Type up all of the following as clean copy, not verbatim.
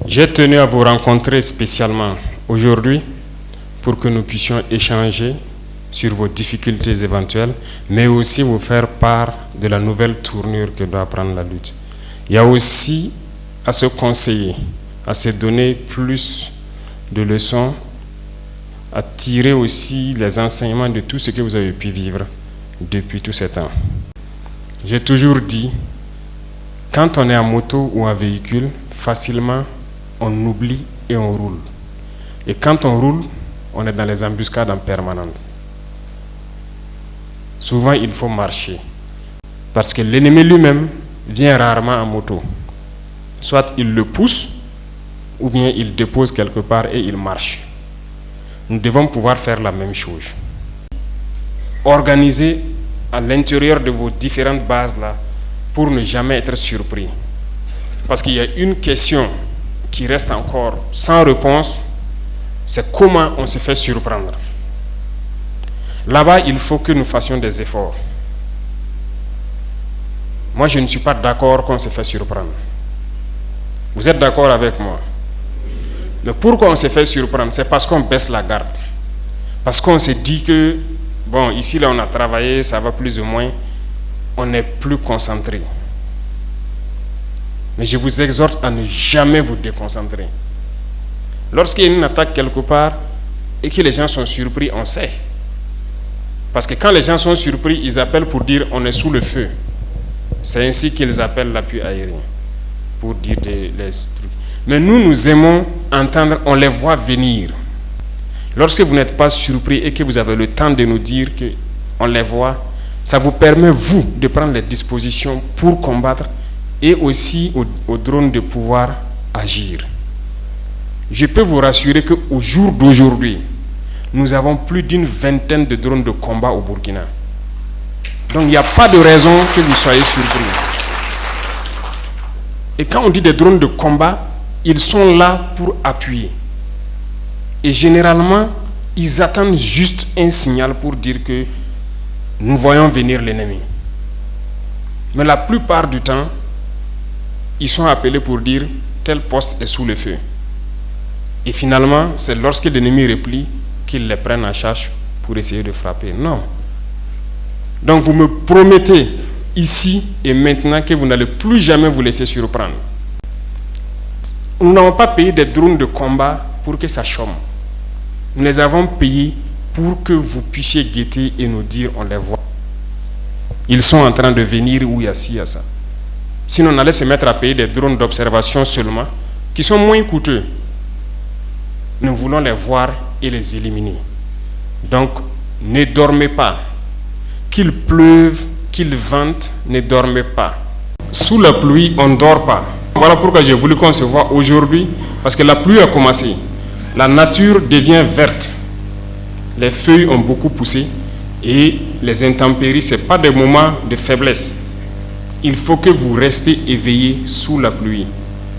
J'ai tenu à vous rencontrer spécialement aujourd'hui pour que nous puissions échanger sur vos difficultés éventuelles, mais aussi vous faire part de la nouvelle tournure que doit prendre la lutte. Il y a aussi à se conseiller, à se donner plus de leçons, à tirer aussi les enseignements de tout ce que vous avez pu vivre depuis tout ce temps. J'ai toujours dit, quand on est en moto ou en véhicule, facilement, on oublie et on roule. Et quand on roule, on est dans les embuscades en permanence. Souvent, il faut marcher. Parce que l'ennemi lui-même vient rarement en moto. Soit il le pousse, ou bien il dépose quelque part et il marche. Nous devons pouvoir faire la même chose. Organiser à l'intérieur de vos différentes bases-là pour ne jamais être surpris. Parce qu'il y a une question qui reste encore sans réponse, c'est comment on se fait surprendre. Là-bas, il faut que nous fassions des efforts. Moi, je ne suis pas d'accord qu'on se fait surprendre. Vous êtes d'accord avec moi? Mais pourquoi on se fait surprendre? C'est parce qu'on baisse la garde. Parce qu'on se dit que, bon, ici, là, on a travaillé, ça va plus ou moins, on est plus concentré. Mais je vous exhorte à ne jamais vous déconcentrer. Lorsqu'il y a une attaque quelque part et que les gens sont surpris, on sait. Parce que quand les gens sont surpris, ils appellent pour dire on est sous le feu. C'est ainsi qu'ils appellent l'appui aérien, pour dire les trucs. Mais nous aimons entendre, on les voit venir. Lorsque vous n'êtes pas surpris et que vous avez le temps de nous dire qu'on les voit, ça vous permet, vous, de prendre les dispositions pour combattre et aussi au drone de pouvoir agir. Je peux vous rassurer qu'au jour d'aujourd'hui, nous avons plus d'une vingtaine de drones de combat au Burkina. Donc il n'y a pas de raison que vous soyez surpris. Et quand on dit des drones de combat, ils sont là pour appuyer. Et généralement, ils attendent juste un signal pour dire que nous voyons venir l'ennemi. Mais la plupart du temps, ils sont appelés pour dire tel poste est sous le feu. Et finalement, c'est lorsque l'ennemi replie qu'ils les prennent en charge pour essayer de frapper. Non. Donc vous me promettez ici et maintenant que vous n'allez plus jamais vous laisser surprendre. Nous n'avons pas payé des drones de combat pour que ça chôme. Nous les avons payés pour que vous puissiez guetter et nous dire on les voit. Ils sont en train de venir où il y a ci, il y a ça. Sinon on allait se mettre à payer des drones d'observation seulement, qui sont moins coûteux. Nous voulons les voir et les éliminer. Donc, ne dormez pas. Qu'il pleuve, qu'il vente, ne dormez pas. Sous la pluie, on ne dort pas. Voilà pourquoi j'ai voulu qu'on se voit aujourd'hui, parce que la pluie a commencé. La nature devient verte. Les feuilles ont beaucoup poussé et les intempéries, ce n'est pas des moments de faiblesse. Il faut que vous restez éveillés sous la pluie.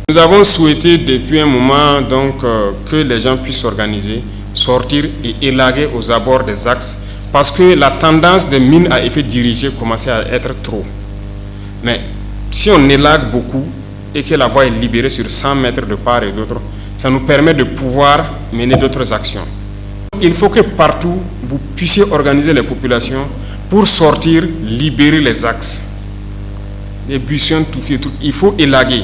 Nous avons souhaité depuis un moment donc, que les gens puissent s'organiser, sortir et élaguer aux abords des axes parce que la tendance des mines à effet dirigé commençait à être trop. Mais si on élague beaucoup et que la voie est libérée sur 100 mètres de part et d'autre, ça nous permet de pouvoir mener d'autres actions. Il faut que partout, vous puissiez organiser les populations pour sortir, libérer les axes. Les buissons, tout fait, tout. Il faut élaguer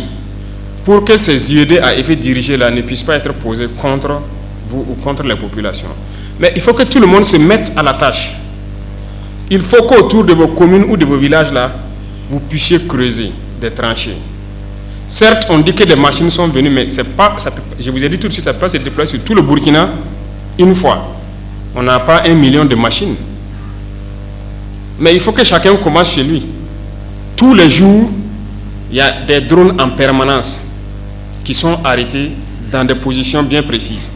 pour que ces IED à effet dirigé-là ne puissent pas être posés contre vous ou contre les populations. Mais il faut que tout le monde se mette à la tâche. Il faut qu'autour de vos communes ou de vos villages-là, vous puissiez creuser des tranchées. Certes, on dit que des machines sont venues, mais c'est pas, ça peut, je vous ai dit tout de suite, ça peut se déployer sur tout le Burkina une fois. On n'a pas 1 million de machines. Mais il faut que chacun commence chez lui. Tous les jours, il y a des drones en permanence qui sont arrêtés dans des positions bien précises.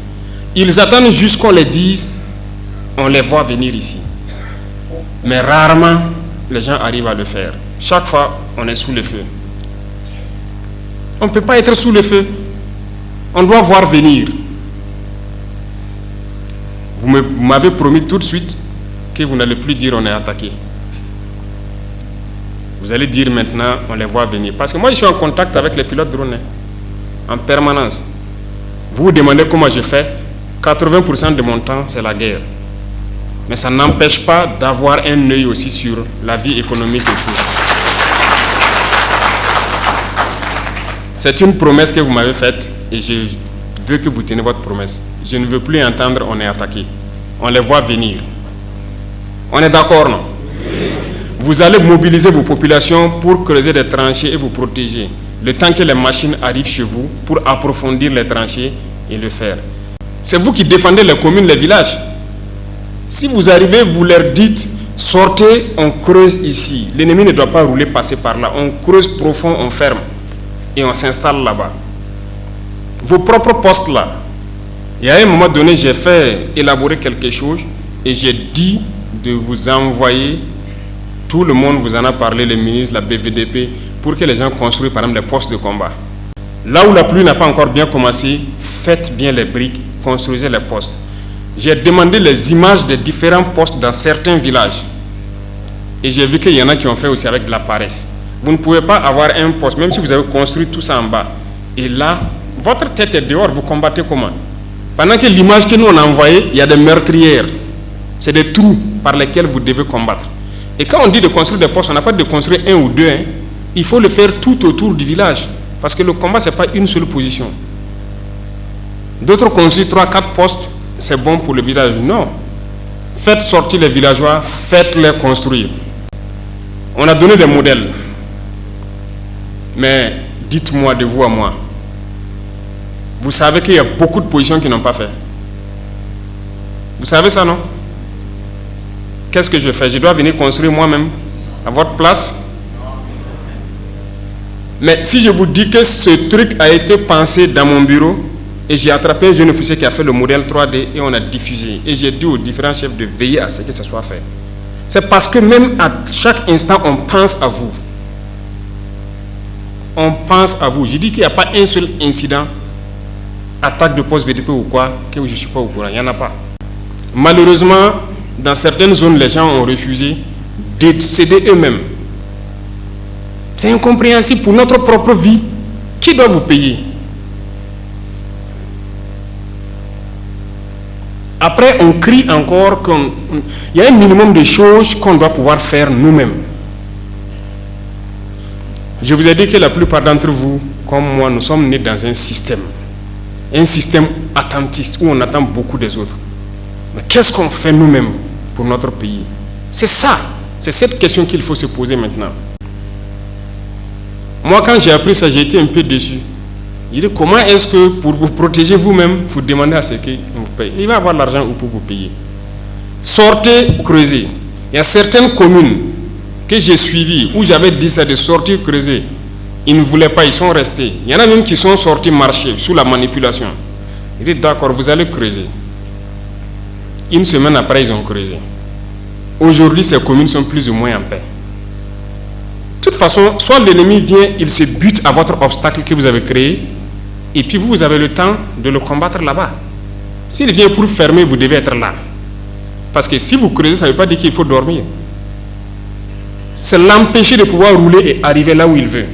Ils attendent juste qu'on les dise, on les voit venir ici. Mais rarement, les gens arrivent à le faire. Chaque fois, on est sous le feu. On ne peut pas être sous le feu. On doit voir venir. Vous m'avez promis tout de suite que vous n'allez plus dire on est attaqué. Vous allez dire maintenant on les voit venir. Parce que moi je suis en contact avec les pilotes drones en permanence. Vous vous demandez comment je fais. 80% de mon temps, c'est la guerre. Mais ça n'empêche pas d'avoir un œil aussi sur la vie économique et tout. C'est une promesse que vous m'avez faite et je veux que vous teniez votre promesse. Je ne veux plus entendre on est attaqué. On les voit venir. On est d'accord, non? Oui. Vous allez mobiliser vos populations pour creuser des tranchées et vous protéger. Le temps que les machines arrivent chez vous pour approfondir les tranchées et le faire. C'est vous qui défendez les communes, les villages. Si vous arrivez, vous leur dites, sortez, on creuse ici. L'ennemi ne doit pas rouler, passer par là. On creuse profond, on ferme. Et on s'installe là-bas. Vos propres postes là. Et à un moment donné, j'ai fait élaborer quelque chose et j'ai dit de vous envoyer, tout le monde vous en a parlé, les ministres, la BVDP, pour que les gens construisent par exemple les postes de combat. Là où la pluie n'a pas encore bien commencé, faites bien les briques, construisez les postes. J'ai demandé les images des différents postes dans certains villages. Et j'ai vu qu'il y en a qui ont fait aussi avec de la paresse. Vous ne pouvez pas avoir un poste, même si vous avez construit tout ça en bas. Et là, votre tête est dehors, vous combattez comment? Pendant que l'image que nous on a envoyée, il y a des meurtrières. C'est des trous par lesquels vous devez combattre. Et quand on dit de construire des postes, on n'a pas de construire un ou deux. Il faut le faire tout autour du village. Parce que le combat, ce n'est pas une seule position. D'autres construisent 3-4 postes, c'est bon pour le village. Non. Faites sortir les villageois, faites-les construire. On a donné des modèles. Mais dites-moi de vous à moi. Vous savez qu'il y a beaucoup de positions qui n'ont pas fait. Vous savez ça, non? Qu'est-ce que je fais? Je dois venir construire moi-même à votre place? Mais si je vous dis que ce truc a été pensé dans mon bureau et j'ai attrapé un jeune officier qui a fait le modèle 3D et on a diffusé. Et j'ai dit aux différents chefs de veiller à ce que ça soit fait. C'est parce que même à chaque instant, on pense à vous. On pense à vous. Je dis qu'il n'y a pas un seul incident, attaque de poste VDP ou quoi, que je ne suis pas au courant. Il n'y en a pas. Malheureusement, dans certaines zones, les gens ont refusé de céder eux-mêmes. C'est incompréhensible pour notre propre vie. Qui doit vous payer? Après, on crie encore qu'il y a un minimum de choses qu'on doit pouvoir faire nous-mêmes. Je vous ai dit que la plupart d'entre vous, comme moi, nous sommes nés dans un système attentiste où on attend beaucoup des autres. Mais qu'est-ce qu'on fait nous-mêmes pour notre pays? C'est ça, c'est cette question qu'il faut se poser maintenant. Moi, quand j'ai appris ça, j'ai été un peu déçu. Il dit, comment est-ce que pour vous protéger vous-même, vous demandez à ce qu'il vous paye? Il va avoir l'argent pour vous payer. Sortez, creusez. Il y a certaines communes que j'ai suivies où j'avais dit ça de sortir, creuser. Ils ne voulaient pas, ils sont restés. Il y en a même qui sont sortis marcher sous la manipulation. Il dit, d'accord, vous allez creuser. Une semaine après, ils ont creusé. Aujourd'hui, ces communes sont plus ou moins en paix. De toute façon, soit l'ennemi vient, il se bute à votre obstacle que vous avez créé, et puis vous avez le temps de le combattre là-bas. S'il vient pour fermer, vous devez être là. Parce que si vous creusez, ça ne veut pas dire qu'il faut dormir. C'est l'empêcher de pouvoir rouler et arriver là où il veut.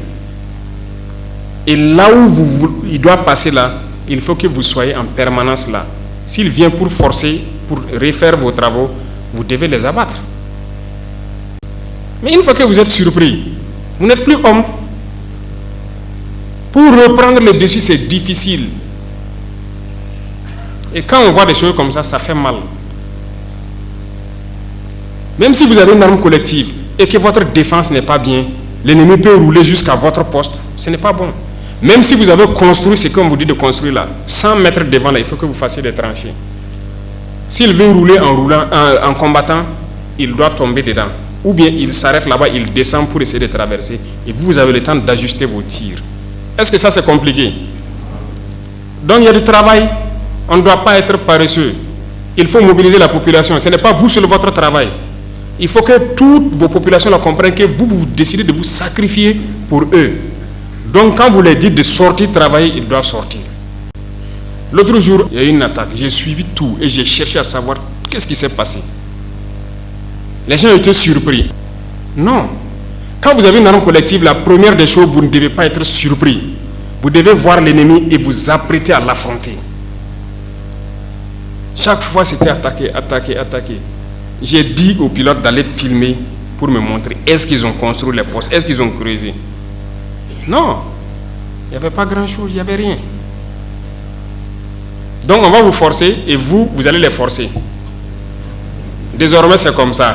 Et là où il doit passer là, il faut que vous soyez en permanence là. S'il vient pour forcer, pour refaire vos travaux, vous devez les abattre. Mais une fois que vous êtes surpris, vous n'êtes plus homme. Pour reprendre le dessus, c'est difficile. Et quand on voit des choses comme ça, ça fait mal. Même si vous avez une arme collective et que votre défense n'est pas bien, l'ennemi peut rouler jusqu'à votre poste. Ce n'est pas bon. Même si vous avez construit ce qu'on vous dit de construire là, 100 mètres devant là, il faut que vous fassiez des tranchées. S'il veut rouler en combattant, il doit tomber dedans. Ou bien il s'arrête là-bas, il descend pour essayer de traverser. Et vous avez le temps d'ajuster vos tirs. Est-ce que ça c'est compliqué? Donc il y a du travail. On ne doit pas être paresseux. Il faut mobiliser la population. Ce n'est pas vous seul votre travail. Il faut que toutes vos populations la comprennent, que vous décidez de vous sacrifier pour eux. Donc quand vous leur dites de sortir travailler, ils doivent sortir. L'autre jour, il y a eu une attaque. J'ai suivi tout et j'ai cherché à savoir qu'est-ce qui s'est passé. Les gens étaient surpris. Non. Quand vous avez une arme collective, la première des choses, vous ne devez pas être surpris. Vous devez voir l'ennemi et vous apprêter à l'affronter. Chaque fois, c'était attaqué, attaqué, attaqué. J'ai dit aux pilotes d'aller filmer pour me montrer. Est-ce qu'ils ont construit les postes? Est-ce qu'ils ont creusé? Non. Il n'y avait pas grand-chose, il n'y avait rien. Donc, on va vous forcer et vous allez les forcer. Désormais, c'est comme ça.